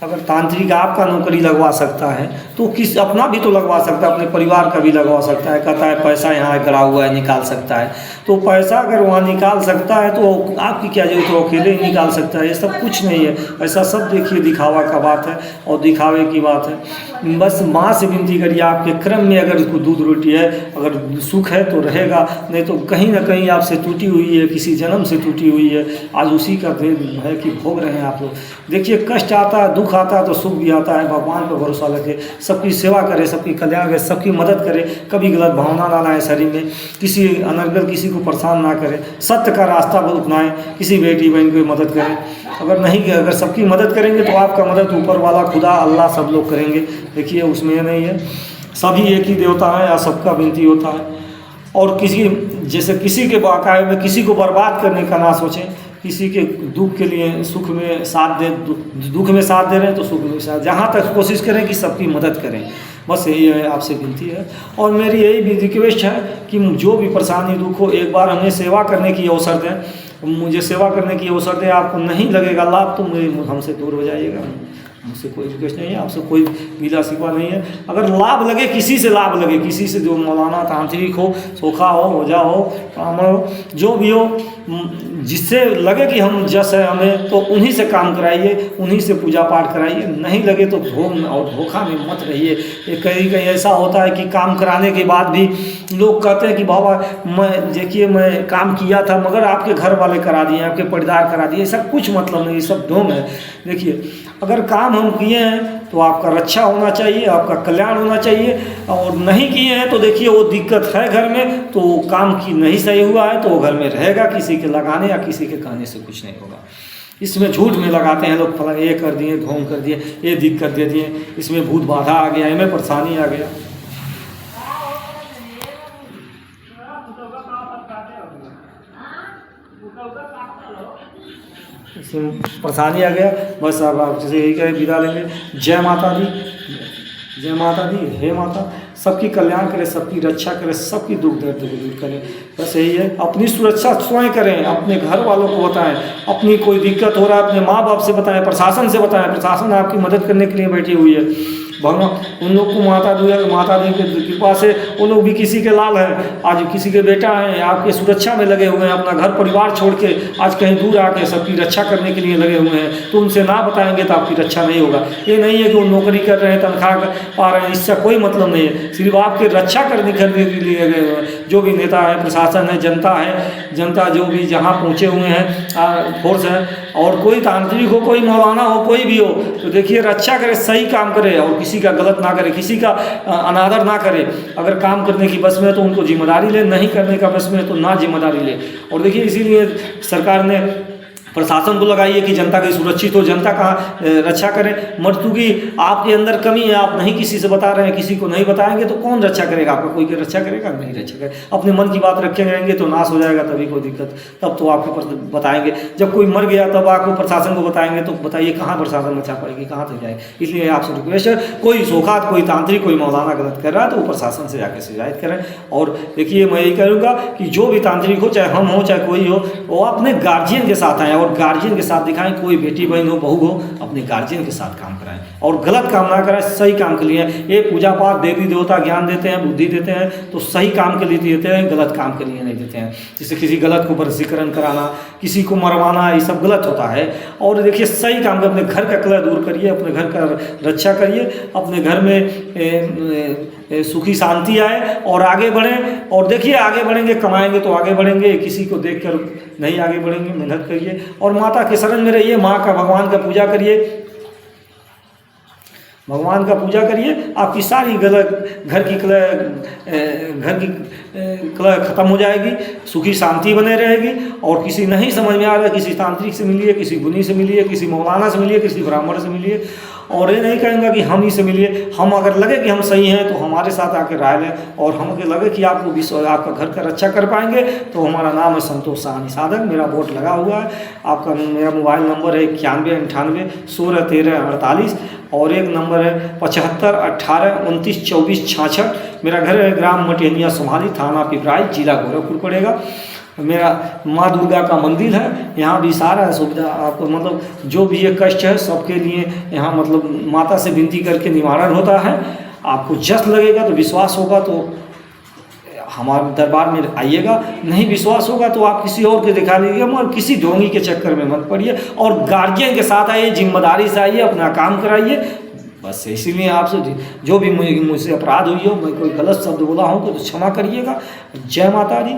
अगर तांत्रिक आपका नौकरी लगवा सकता है तो किस अपना भी तो लगवा सकता है, अपने परिवार का भी लगवा सकता है। कहता है पैसा यहाँ गड़ा हुआ है निकाल सकता है, तो पैसा अगर वहाँ निकाल सकता है तो आपकी क्या जरूरत है, अकेले ही निकाल सकता है। ये सब कुछ नहीं है, ऐसा सब देखिए दिखावा का बात है और दिखावे की बात है। बस माँ से विनती करिए, आपके क्रम में अगर उसको दूध रोटी है, अगर सुख है तो रहेगा, नहीं तो कहीं ना कहीं आपसे टूटी हुई है, किसी जन्म से टूटी हुई है। आज उसी का देन है कि भोग रहे हैं आप लोग। देखिए कष्ट आता है, दुख आता है तो सुख भी आता है। भगवान पर भरोसा रखे, सबकी सेवा करे, सबकी कल्याण करे, सबकी मदद करे, कभी गलत भावना ना लाए शरीर में, किसी अनर्गल किसी को परेशान ना करें, सत्य का रास्ता पर अपनाएं, किसी बेटी बहन की मदद करें। अगर सबकी मदद करेंगे तो आपका मदद ऊपर वाला खुदा अल्लाह सब लोग करेंगे। देखिए उसमें नहीं है, सभी एक ही देवता है या सबका विनती होता है। और जैसे किसी के वाक़ये में किसी को बर्बाद करने का ना सोचें, किसी के दुख के लिए सुख में साथ दे, दुख में साथ दे रहे हैं तो सुख में साथ, जहाँ तक कोशिश करें कि सबकी मदद करें। बस यही है, आपसे विनती है। और मेरी यही भी रिक्वेस्ट है कि जो भी परेशानी दुख हो, एक बार हमें सेवा करने की अवसर दें, मुझे सेवा करने की अवसर दें। आपको नहीं लगेगा लाभ तो हमसे दूर हो जाइएगा। मुझसे कोई रिक्वेस्ट नहीं है, आपसे कोई गिला शिकवा नहीं है। अगर लाभ लगे, किसी से लाभ लगे, किसी से जो मौलाना तांत्रिक हो, सोखा हो, ओझा हो, ब्राह्मण हो, जो भी हो, जिससे लगे कि हम जस है हमें, तो उन्हीं से काम कराइए, उन्हीं से पूजा पाठ कराइए। नहीं लगे तो भोग और धोखा में मत रहिए। ये कहीं कहीं ऐसा होता है कि काम कराने के बाद भी लोग कहते हैं कि बाबा मैं काम किया था मगर आपके घर वाले करा दिए, आपके परिवार करा दिए। ऐसा कुछ मतलब नहीं, सब ढोंग है। देखिए अगर काम हम किए हैं तो आपका रक्षा होना चाहिए, आपका कल्याण होना चाहिए। और नहीं किए हैं तो देखिए वो दिक्कत है घर में, तो काम की नहीं सही हुआ है तो वो घर में रहेगा, किसी के लगाने या किसी के कहने से कुछ नहीं होगा। इसमें झूठ में लगाते हैं लोग, फला ये कर दिए, ढोंग कर दिए, ये दिक्कत दे दिए, इसमें भूत बाधा आ गया, इनमें परेशानी आ गया। इसमें परेशानी आ गया। बस अब आप जैसे यही कहें, विदा लेंगे। जय माता दी, जय माता दी। हे माता, सबकी कल्याण करे, सबकी रक्षा करे, सबकी दुख दर्द को दूर करे। बस यही है। अपनी सुरक्षा स्वयं करें, अपने घर वालों को बताएं, अपनी कोई दिक्कत हो रहा है अपने माँ बाप से बताएं, प्रशासन से बताएं। प्रशासन आपकी मदद करने के लिए बैठी हुई है। भगवान उन लोग को माता दी की कृपा से वो लोग भी किसी के लाल हैं, आज किसी के बेटा हैं, आपके सुरक्षा में लगे हुए हैं। अपना घर परिवार छोड़ के आज कहीं दूर आके सबकी रक्षा करने के लिए लगे हुए हैं। तो उनसे ना बताएंगे तो आपकी रक्षा नहीं होगा। ये नहीं है कि वो नौकरी कर रहे हैं, तनख्वाह पा रहे हैं, इससे कोई मतलब नहीं है। सिर्फ आपकी रक्षा करने के लिए गए हुए हैं। जो भी नेता है, प्रशासन है, जनता जो भी जहाँ पहुँचे हुए हैं, फोर्स है, और कोई तांत्रिक हो, कोई मौलाना हो, कोई भी हो, तो देखिए रक्षा करे, सही काम करे और किसी का गलत ना करे, किसी का अनादर ना करे। अगर काम करने की बस में है तो उनको जिम्मेदारी ले, नहीं करने का बस में है तो ना जिम्मेदारी ले। और देखिए इसीलिए सरकार ने प्रशासन को लगाइए कि जनता की सुरक्षित हो, जनता का रक्षा करें। मृत्यु की आपके अंदर कमी है, आप नहीं किसी से बता रहे हैं, किसी को नहीं बताएंगे तो कौन रक्षा करेगा आपका? कोई की रक्षा करेगा? नहीं रक्षा करेगा। अपने मन की बात रखे रहेंगे तो नाश हो जाएगा, तभी कोई दिक्कत, तब तो आपको बताएंगे। जब कोई मर गया तब आपको प्रशासन को बताएंगे, तो बताइए कहाँ प्रशासन बचा पाएगी, कहाँ तक जाए? इसलिए आपसे रिक्वेस्ट है, कोई सोखात, कोई तांत्रिक, कोई मौलाना गलत कर रहा है तो वो प्रशासन से जाकर शिकायत करें। और देखिए मैं यही करूँगा कि जो भी तांत्रिक हो, चाहे हम हो चाहे कोई हो, वो अपने गार्जियन के साथ आए और गार्जियन के साथ दिखाएं। कोई बेटी बहन हो, बहू हो, अपने गार्जियन के साथ काम कराएं और गलत काम ना कराएं, सही काम के लिए। ये पूजा पाठ, देवी देवता ज्ञान देते हैं, बुद्धि देते हैं, तो सही काम के लिए देते हैं, गलत काम के लिए नहीं देते हैं। जैसे किसी गलत को वशीकरण कराना, किसी को मरवाना, ये सब गलत होता है। और देखिए सही काम कर, अपने घर का कलह दूर करिए, अपने घर का रक्षा करिए, अपने घर में सुखी शांति आए और आगे बढ़ें। और देखिए आगे बढ़ेंगे, कमाएंगे तो आगे बढ़ेंगे, किसी को देखकर नहीं आगे बढ़ेंगे। मेहनत करिए और माता के शरण में रहिए, माँ का, भगवान का पूजा करिए, भगवान का पूजा करिए। आपकी सारी गलत घर की कलह खत्म हो जाएगी, सुखी शांति बने रहेगी। और किसी नहीं समझ में आ रहा, किसी तांत्रिक से मिलिए, किसी गुनी से मिलिए, किसी मौलाना से मिलिए, किसी ब्राह्मण से मिलिए। और ये नहीं कहेंगे कि हम ही से मिलिए। हम अगर लगे कि हम सही हैं तो हमारे साथ आके राय लें, और हम अगर लगे कि आपको आपका घर का रक्षा कर पाएंगे तो हमारा नाम है संतोष साहनी साधक। मेरा बोर्ड लगा हुआ है। आपका मेरा मोबाइल नंबर है 91 98 16 13 48 और एक नंबर है 75 18 29 24 66। मेरा घर है ग्राम मटेनिया सोमाली, थाना पिपराइच, जिला गोरखपुर पड़ेगा। मेरा माँ दुर्गा का मंदिर है, यहाँ भी सारा सुविधा आपको, मतलब जो भी ये कष्ट है सबके लिए यहाँ मतलब माता से विनती करके निवारण होता है। आपको जस लगेगा तो विश्वास होगा तो हमारे दरबार में आइएगा, नहीं विश्वास होगा तो आप किसी और के दिखा लीजिएगा, मगर किसी ढोंगी के चक्कर में मत पड़िए और गार्जियन के साथ आइए, जिम्मेदारी से आइए, अपना काम कराइए। बस इसीलिए आपसे जो भी मुझसे अपराध हुई हो, मैं कोई गलत शब्द बोला हूँ तो क्षमा करिएगा। जय माता दी।